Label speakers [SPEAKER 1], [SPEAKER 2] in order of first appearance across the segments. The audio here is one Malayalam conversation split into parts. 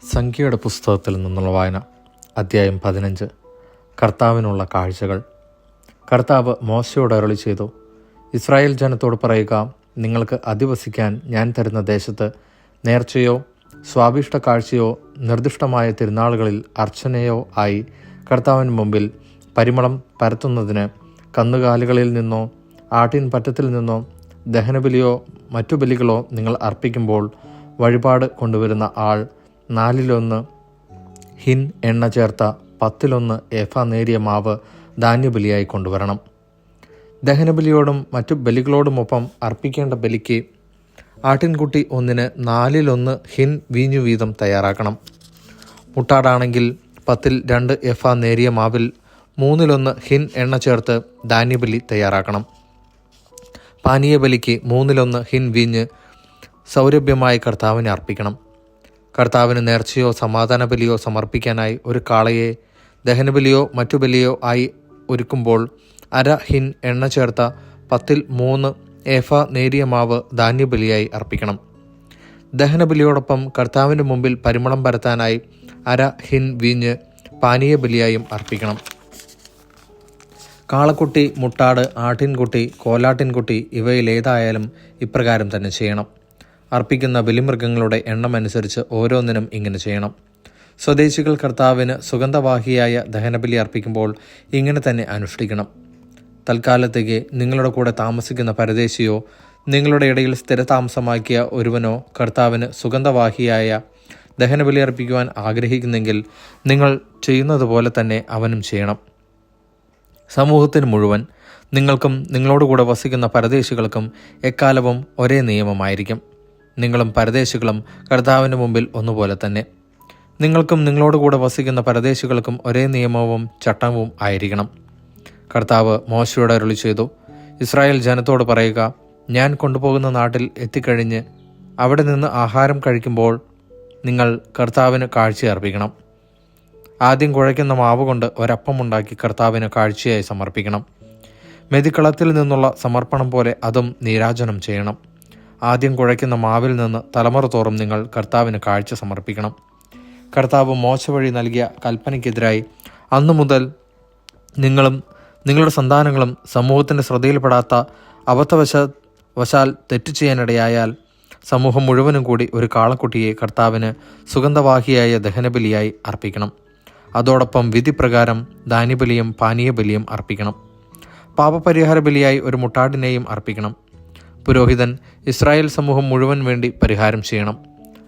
[SPEAKER 1] സംഖ്യയുടെ പുസ്തകത്തിൽ നിന്നുള്ള വായന. അധ്യായം 15. കർത്താവിനുള്ള കാഴ്ചകൾ. കർത്താവ് മോശയോട് അരുളി ചെയ്തു, ഇസ്രായേൽ ജനത്തോട് പറയുക, നിങ്ങൾക്ക് അധിവസിക്കാൻ ഞാൻ തരുന്ന ദേശത്ത് നേർച്ചയോ സ്വാഭിഷ്ട കാഴ്ചയോ നിർദ്ദിഷ്ടമായ തിരുനാളുകളിൽ അർച്ചനയോ ആയി കർത്താവിന് മുമ്പിൽ പരിമളം പരത്തുന്നതിന് കന്നുകാലികളിൽ നിന്നോ ആട്ടിൻ പറ്റത്തിൽ നിന്നോ ദഹനബലിയോ മറ്റു ബലികളോ നിങ്ങൾ അർപ്പിക്കുമ്പോൾ വഴിപാട് കൊണ്ടുവരുന്ന ആൾ 4 ഹിൻ എണ്ണ ചേർത്ത 10 ഏഫ നേരിയ മാവ് ധാന്യബലിയായി കൊണ്ടുവരണം. ദഹനബലിയോടും മറ്റു ബലികളോടുമൊപ്പം അർപ്പിക്കേണ്ട ബലിക്ക് ആട്ടിൻകുട്ടി 4 ഹിൻ വീഞ്ഞു വീതം തയ്യാറാക്കണം. മുട്ടാടാണെങ്കിൽ 10 എഫ നേരിയ മാവിൽ 1 ഹിൻ എണ്ണ ചേർത്ത് ധാന്യബലി തയ്യാറാക്കണം. പാനീയ ബലിക്ക് 1 ഹിൻ വീഞ്ഞ് സൗരഭ്യമായി കർത്താവിനെ അർപ്പിക്കണം. കർത്താവിന് നേർച്ചയോ സമാധാന ബലിയോ സമർപ്പിക്കാനായി ഒരു കാളയെ ദഹനബലിയോ മറ്റു ബലിയോ ആയി ഒരുക്കുമ്പോൾ 1/2 ഹിൻ എണ്ണ ചേർത്ത 10 ഏഫ നേരിയ മാവ് ധാന്യബലിയായി അർപ്പിക്കണം. ദഹനബലിയോടൊപ്പം കർത്താവിൻ്റെ മുമ്പിൽ പരിമളം പരത്താനായി 1/2 ഹിൻ വീഞ്ഞ് പാനീയ ബലിയായും അർപ്പിക്കണം. കാളക്കുട്ടി, മുട്ടാട്, ആട്ടിൻകുട്ടി, കോലാട്ടിൻകുട്ടി ഇവയിലേതായാലും ഇപ്രകാരം തന്നെ ചെയ്യണം. അർപ്പിക്കുന്ന ബലിമൃഗങ്ങളുടെ എണ്ണമനുസരിച്ച് ഓരോന്നിനും ഇങ്ങനെ ചെയ്യണം. സ്വദേശികൾ കർത്താവിന് സുഗന്ധവാഹിയായ ദഹനബലി അർപ്പിക്കുമ്പോൾ ഇങ്ങനെ തന്നെ അനുഷ്ഠിക്കണം. തൽക്കാലത്തേക്ക് നിങ്ങളുടെ കൂടെ താമസിക്കുന്ന പരദേശിയോ നിങ്ങളുടെ ഇടയിൽ സ്ഥിരതാമസമാക്കിയ ഒരുവനോ കർത്താവിന് സുഗന്ധവാഹിയായ ദഹനബലി അർപ്പിക്കുവാൻ ആഗ്രഹിക്കുന്നെങ്കിൽ നിങ്ങൾ ചെയ്യുന്നത് പോലെ തന്നെ അവനും ചെയ്യണം. സമൂഹത്തിന് മുഴുവൻ, നിങ്ങൾക്കും നിങ്ങളോടുകൂടെ വസിക്കുന്ന പരദേശികൾക്കും എക്കാലവും ഒരേ നിയമമായിരിക്കും. നിങ്ങളും പരദേശികളും കർത്താവിന് മുമ്പിൽ ഒന്നുപോലെ തന്നെ. നിങ്ങൾക്കും നിങ്ങളോടുകൂടെ വസിക്കുന്ന പരദേശികൾക്കും ഒരേ നിയമവും ചട്ടവും ആയിരിക്കണം. കർത്താവ് മോശയോട് അരുളി ചെയ്തു, ഇസ്രായേൽ ജനത്തോട് പറയുക, ഞാൻ കൊണ്ടുപോകുന്ന നാട്ടിൽ എത്തിക്കഴിഞ്ഞ് അവിടെ നിന്ന് ആഹാരം കഴിക്കുമ്പോൾ നിങ്ങൾ കർത്താവിന് കാഴ്ചയർപ്പിക്കണം. ആദ്യം കുഴയ്ക്കുന്ന മാവ് കൊണ്ട് ഒരപ്പമുണ്ടാക്കി കർത്താവിന് കാഴ്ചയായി സമർപ്പിക്കണം. മെതിക്കളത്തിൽ നിന്നുള്ള സമർപ്പണം പോലെ അതും നീരാജനം ചെയ്യണം. ആദ്യം കുഴയ്ക്കുന്ന മാവിൽ നിന്ന് തലമുറ തോറും നിങ്ങൾ കർത്താവിന് കാഴ്ച സമർപ്പിക്കണം. കർത്താവ് മോശ വഴി നൽകിയ കൽപ്പനയ്ക്കെതിരായി അന്നു മുതൽ നിങ്ങളും നിങ്ങളുടെ സന്താനങ്ങളും സമൂഹത്തിൻ്റെ ശ്രദ്ധയിൽപ്പെടാത്ത അബദ്ധവശാൽ തെറ്റ് ചെയ്യാനിടയായാൽ സമൂഹം മുഴുവനും കൂടി ഒരു കാളക്കുട്ടിയെ കർത്താവിന് സുഗന്ധവാഹിയായ ദഹനബലിയായി അർപ്പിക്കണം. അതോടൊപ്പം വിധിപ്രകാരം ധാന്യബലിയും പാനീയ ബലിയും അർപ്പിക്കണം. പാപപരിഹാര ബലിയായി ഒരു മുട്ടാടിനെയും അർപ്പിക്കണം. പുരോഹിതൻ ഇസ്രായേൽ സമൂഹം മുഴുവൻ വേണ്ടി പരിഹാരം ചെയ്യണം.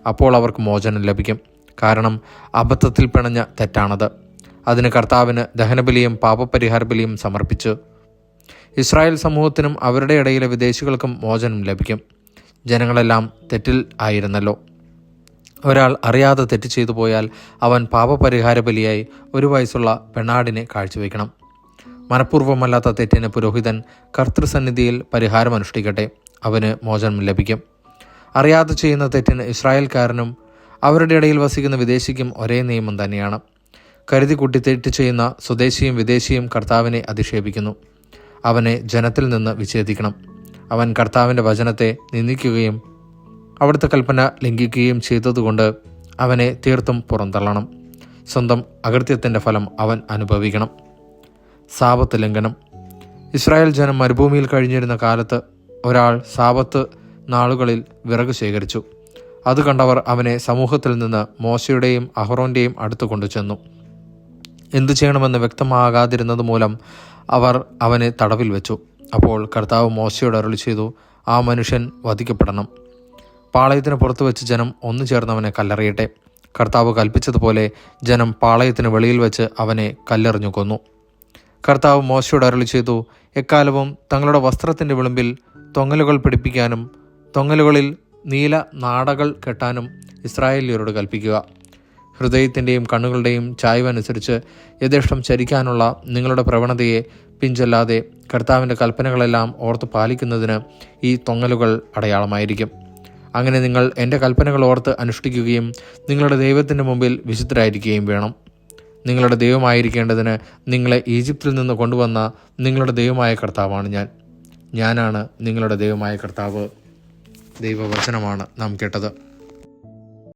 [SPEAKER 1] അപ്പോൾ അവർക്ക് മോചനം ലഭിക്കും. കാരണം അബദ്ധത്തിൽ പിണഞ്ഞ തെറ്റാണത്. അതിന് കർത്താവിന് ദഹനബലിയും പാപപരിഹാര ബലിയും സമർപ്പിച്ച് ഇസ്രായേൽ സമൂഹത്തിനും അവരുടെ ഇടയിലെ വിദേശികൾക്കും മോചനം ലഭിക്കും. ജനങ്ങളെല്ലാം തെറ്റിൽ ആയിരുന്നല്ലോ. ഒരാൾ അറിയാതെ തെറ്റ് ചെയ്തു പോയാൽ അവൻ പാപപരിഹാര ബലിയായി 1 വയസ്സുള്ള പെണ്ണാടിനെ കാഴ്ചവെക്കണം. മനഃപൂർവ്വമല്ലാത്ത തെറ്റിന് പുരോഹിതൻ കർത്തൃസന്നിധിയിൽ പരിഹാരം അനുഷ്ഠിക്കട്ടെ, അവന് മോചനം ലഭിക്കും. അറിയാതെ ചെയ്യുന്ന തെറ്റിന് ഇസ്രായേൽക്കാരനും അവരുടെ ഇടയിൽ വസിക്കുന്ന വിദേശിക്കും ഒരേ നിയമം തന്നെയാണ്. കരുതി കൂട്ടി തെറ്റ് ചെയ്യുന്ന സ്വദേശിയും വിദേശിയും കർത്താവിനെ അധിക്ഷേപിക്കുന്നു. അവനെ ജനത്തിൽ നിന്ന് വിച്ഛേദിക്കണം. അവൻ കർത്താവിൻ്റെ വചനത്തെ നിന്ദിക്കുകയും അവിടുത്തെ കൽപ്പന ലംഘിക്കുകയും ചെയ്തതുകൊണ്ട് അവനെ തീർത്തും പുറന്തള്ളണം. സ്വന്തം അകൃത്യത്തിൻ്റെ ഫലം അവൻ അനുഭവിക്കണം. സാബത്ത് ലംഘനം. ഇസ്രായേൽ ജനം മരുഭൂമിയിൽ കഴിഞ്ഞിരുന്ന കാലത്ത് ഒരാൾ സാബത്ത് നാളുകളിൽ വിറക് ശേഖരിച്ചു. അത് കണ്ടവർ അവനെ സമൂഹത്തിൽ നിന്ന് മോശയുടെയും അഹ്റോൻ്റെയും അടുത്ത് കൊണ്ടുചെന്നു. എന്തു ചെയ്യണമെന്ന് വ്യക്തമാകാതിരുന്നത് മൂലം അവർ അവനെ തടവിൽ വെച്ചു. അപ്പോൾ കർത്താവ് മോശയോട് അരുളി ചെയ്തു, ആ മനുഷ്യൻ വധിക്കപ്പെടണം. പാളയത്തിന് പുറത്തു വെച്ച് ജനം ഒന്നു ചേർന്ന് അവനെ കല്ലെറിയട്ടെ. കർത്താവ് കൽപ്പിച്ചതുപോലെ ജനം പാളയത്തിന് വെളിയിൽ വെച്ച് അവനെ കല്ലെറിഞ്ഞു കൊന്നു. കർത്താവ് മോശയോട് അരുളി ചെയ്തു, എക്കാലവും തങ്ങളുടെ വസ്ത്രത്തിൻ്റെ വിളിമ്പിൽ തൊങ്ങലുകൾ പിടിപ്പിക്കാനും തൊങ്ങലുകളിൽ നീല നാടകൾ കെട്ടാനും ഇസ്രായേല്യരോട് കൽപ്പിക്കുക. ഹൃദയത്തിൻ്റെയും കണ്ണുകളുടെയും ചായ്വനുസരിച്ച് യഥേഷ്ടം ചരിക്കാനുള്ള നിങ്ങളുടെ പ്രവണതയെ പിഞ്ചല്ലാതെ കർത്താവിൻ്റെ കൽപ്പനകളെല്ലാം ഓർത്ത് പാലിക്കുന്നതിന് ഈ തൊങ്ങലുകൾ അടയാളമായിരിക്കും. അങ്ങനെ നിങ്ങൾ എൻ്റെ കൽപ്പനകൾ ഓർത്ത് അനുഷ്ഠിക്കുകയും നിങ്ങളുടെ ദൈവത്തിൻ്റെ മുമ്പിൽ വിശുദ്ധരായിരിക്കുകയും വേണം. നിങ്ങളുടെ ദൈവമായിരിക്കേണ്ടതിന് നിങ്ങളെ ഈജിപ്തിൽ നിന്ന് കൊണ്ടുവന്ന നിങ്ങളുടെ ദൈവമായ കർത്താവാണ് ഞാനാണ് നിങ്ങളുടെ ദൈവമായ കർത്താവ്. ദൈവവചനമാണ് നാം കേട്ടത്.